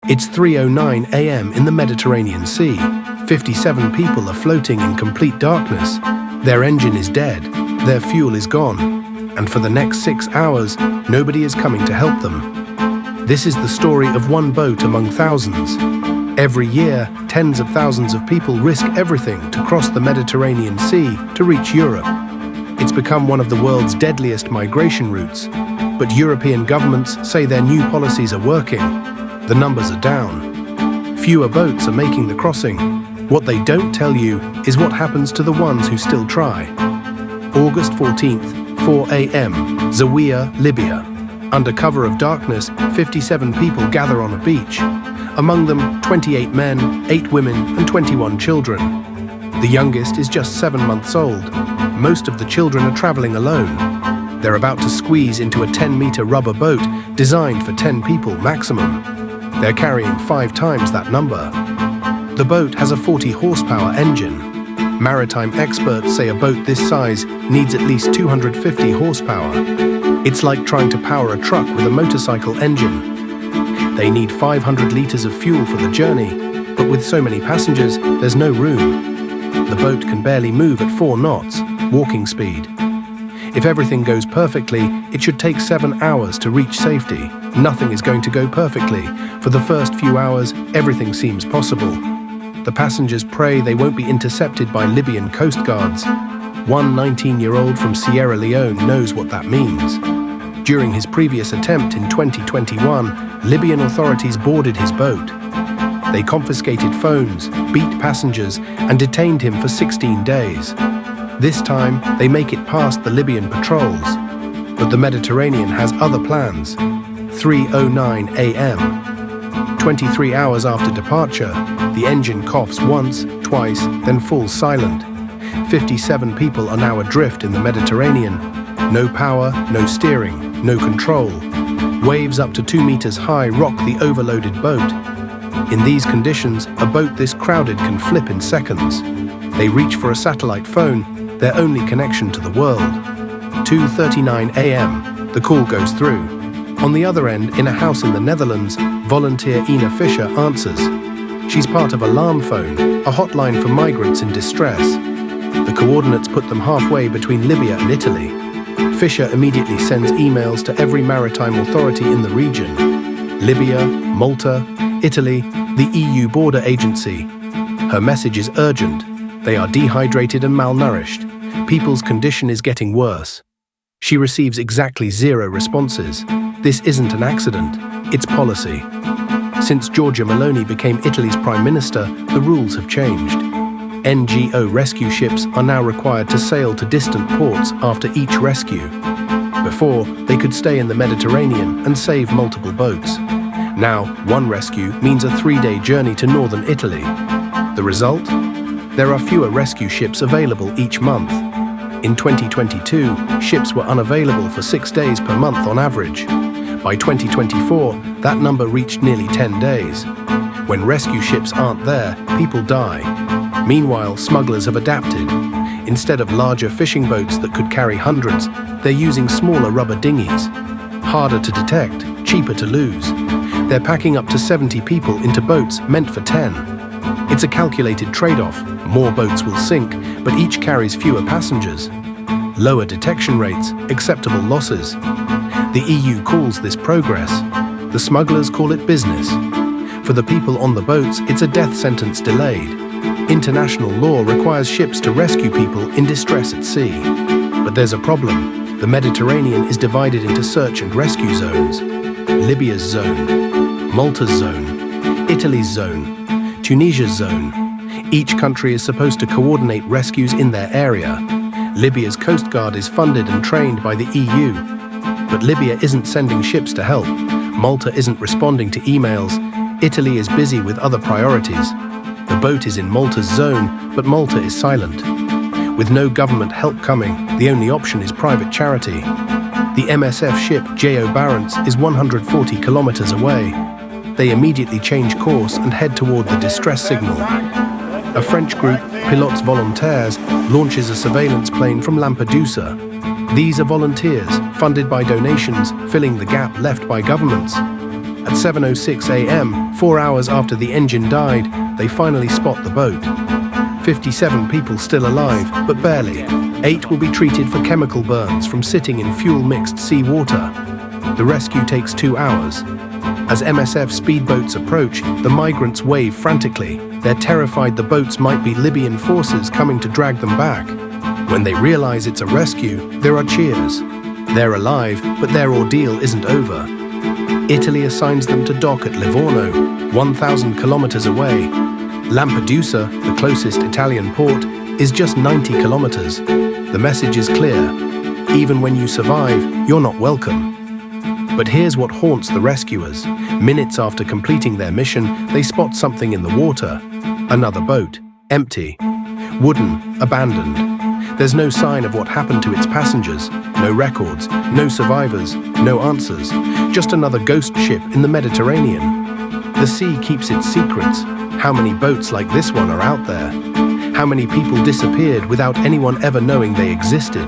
It's 3:09 a.m. in the Mediterranean Sea. 57 people are floating in complete darkness. Their engine is dead, their fuel is gone, and for the next 6 hours, nobody is coming to help them. This is the story of one boat among thousands. Every year, tens of thousands of people risk everything to cross the Mediterranean Sea to reach Europe. It's become one of the world's deadliest migration routes, but European governments say their new policies are working. The numbers are down. Fewer boats are making the crossing. What they don't tell you is what happens to the ones who still try. August 14th, 4 a.m., Zawiya, Libya. Under cover of darkness, 57 people gather on a beach. Among them, 28 men, 8 women, and 21 children. The youngest is just 7 months old. Most of the children are traveling alone. They're about to squeeze into a 10-meter rubber boat designed for 10 people maximum. They're carrying 5 times that number. The boat has a 40-horsepower engine. Maritime experts say a boat this size needs at least 250 horsepower. It's like trying to power a truck with a motorcycle engine. They need 500 liters of fuel for the journey, but with so many passengers, there's no room. The boat can barely move at 4 knots, walking speed. If everything goes perfectly, it should take 7 hours to reach safety. Nothing is going to go perfectly. For the first few hours, everything seems possible. The passengers pray they won't be intercepted by Libyan coast guards. One 19-year-old from Sierra Leone knows what that means. During his previous attempt in 2021, Libyan authorities boarded his boat. They confiscated phones, beat passengers, and detained him for 16 days. This time, they make it past the Libyan patrols. But the Mediterranean has other plans. 3:09 a.m. 23 hours after departure, the engine coughs once, twice, then falls silent. 57 people are now adrift in the Mediterranean. No power, no steering, no control. Waves up to 2 meters high rock the overloaded boat. In these conditions, a boat this crowded can flip in seconds. They reach for a satellite phone, their only connection to the world. 2:39 a.m. The call goes through. On the other end, in a house in the Netherlands, volunteer Ina Fischer answers. She's part of Alarm Phone, a hotline for migrants in distress. The coordinates put them halfway between Libya and Italy. Fischer immediately sends emails to every maritime authority in the region. Libya, Malta, Italy, the EU border agency. Her message is urgent. They are dehydrated and malnourished. People's condition is getting worse. She receives exactly 0 responses. This isn't an accident, it's policy. Since Giorgia Meloni became Italy's prime minister, the rules have changed. NGO rescue ships are now required to sail to distant ports after each rescue. Before, they could stay in the Mediterranean and save multiple boats. Now, one rescue means a 3-day journey to northern Italy. The result? There are fewer rescue ships available each month. In 2022, ships were unavailable for 6 days per month on average. By 2024, that number reached nearly 10 days. When rescue ships aren't there, people die. Meanwhile, smugglers have adapted. Instead of larger fishing boats that could carry hundreds, they're using smaller rubber dinghies. Harder to detect, cheaper to lose. They're packing up to 70 people into boats meant for 10. It's a calculated trade-off. More boats will sink, but each carries fewer passengers. Lower detection rates, acceptable losses. The EU calls this progress. The smugglers call it business. For the people on the boats, it's a death sentence delayed. International law requires ships to rescue people in distress at sea. But there's a problem. The Mediterranean is divided into search and rescue zones. Libya's zone, Malta's zone, Italy's zone, Tunisia's zone. Each country is supposed to coordinate rescues in their area. Libya's Coast Guard is funded and trained by the EU. But Libya isn't sending ships to help. Malta isn't responding to emails. Italy is busy with other priorities. The boat is in Malta's zone, but Malta is silent. With no government help coming, the only option is private charity. The MSF ship J.O. Barents is 140 kilometers away. They immediately change course and head toward the distress signal. A French group, Pilotes Volontaires, launches a surveillance plane from Lampedusa. These are volunteers, funded by donations, filling the gap left by governments. At 7:06 a.m., 4 hours after the engine died, they finally spot the boat. 57 people still alive, but barely. 8 will be treated for chemical burns from sitting in fuel-mixed seawater. The rescue takes 2 hours. As MSF speedboats approach, the migrants wave frantically. They're terrified the boats might be Libyan forces coming to drag them back. When they realize it's a rescue, there are cheers. They're alive, but their ordeal isn't over. Italy assigns them to dock at Livorno, 1,000 kilometers away. Lampedusa, the closest Italian port, is just 90 kilometers. The message is clear. Even when you survive, you're not welcome. But here's what haunts the rescuers. Minutes after completing their mission, they spot something in the water. Another boat, empty, wooden, abandoned. There's no sign of what happened to its passengers, no records, no survivors, no answers, just another ghost ship in the Mediterranean. The sea keeps its secrets. How many boats like this one are out there? How many people disappeared without anyone ever knowing they existed?